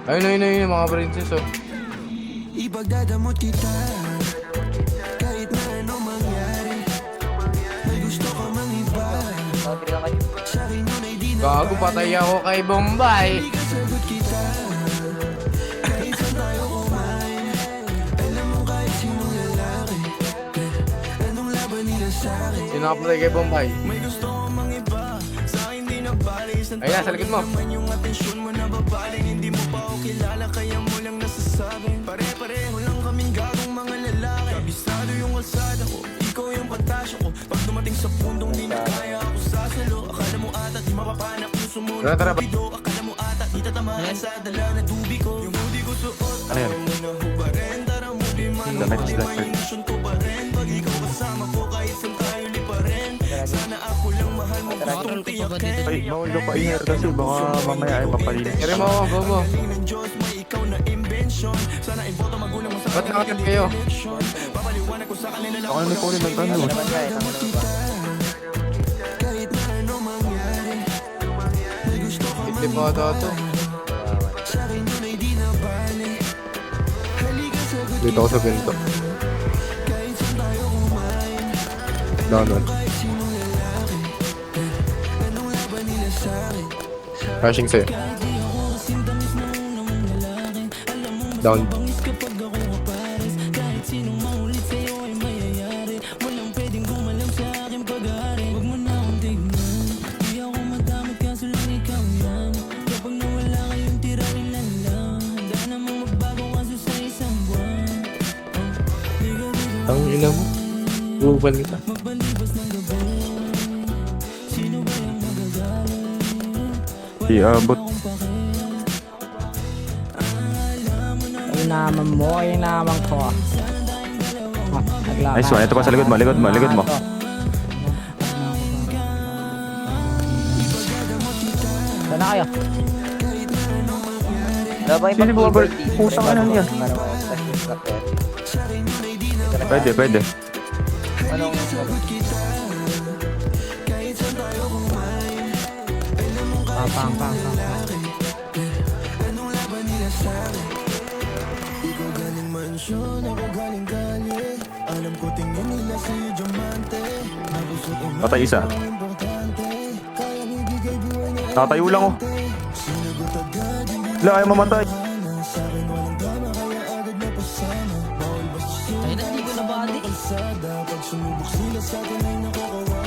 Ayun, mga princess, oh. Ipagdadamot kita kahit na ano mangyari. May gusto ka mang iba. Sa'kin yun ay di na Gago, patay ako kay Bombay. sagot kita kahit saan tayo kumain. Alam mo kahit sinong lalaki, anong laban nila sa'kin. Sino nakapatay kay Bombay? May gusto ka mang iba. Sa'kin di na bali. Ayun na, sa likod mo. Naman yung atensyon mo na babaling. Hindi mo pa ako kilala kaya mo lang nasasabing pare-pareho lang kaming gagong mga lalaki. Kabisado yung kalsada ko, ikaw yung patasya ko. Pag dumating sa puntong di na kaya ako sasalo. Akala mo ata di mapapanak yung sumunod. Tara. Akala mo ata di tatamaan sa dala na tubi ko. Yung hoodie ko suot, Ano yan? ayaw mo na hubarin. Tara mo di man Damit, ako, di damit. ba yung mission ko pa rin. Pag ikaw kasama ko kahit saan tayo liparin. Sana ako lang mahal mo gustong tiyakin. Ay, bawal ka pa i-hair kasi baka mamaya ay mapalinis. Kaya mo ako, go mo. Galing ng Diyos, may ikaw na invention. Sana iboto magulang mo sa Ba't nakatid kayo? election. Papaliwanag ko sa kanila lang. Baka ano po ulit nagtanong. Kahit na ano mangyari, may gusto ka man Itlip ata to. sa'kin yun ay di na bali. Halika sagot Dito ako sa pinto. kahit saan tayo kumain. Down. Kahit sinong lalaki, anong laban nila sa'kin. Crashing sa'yo. Di ako kasing tamis na unang lalaki. Alam mo mas Down. mabangis kapag ako kapares. Kahit sinong maulit sa'yo ay mayayari. Walang pwedeng gumalang sa aking pag-aari. Huwag mo na akong tignan. Di ako madamot kaso lang ikaw yan. Kapag nawala kayong tira ilan lang. Handa namang magbago kaso sa isang buwan. Ang ina mo. Uban kita. Magbalibas ng gabi. Sino ba yung magagalit? Di abot. Ay naman mo, ay naman ko. Naglakad. Nice one. Ito pa sa likod mo. Likod mo. Saan na kayo? Sino ba ba? Pusang ano niya? Pwede. Pang. Ikaw galing mansyon, ako galing kalye. Alam ko tingin nila sa'yo diamante. Nabusog ang Patay isa. importante. Kayang ibigay buhay na Nakatayo lang oh. sinagot agad. Hindi Wala, ayaw mamatay. na sa'kin walang drama kaya agad na pasama. Bawal basta sila Ay, nandito na ba, Adi? kalsada. Pag sumubok sila sa'kin ay nakukawa.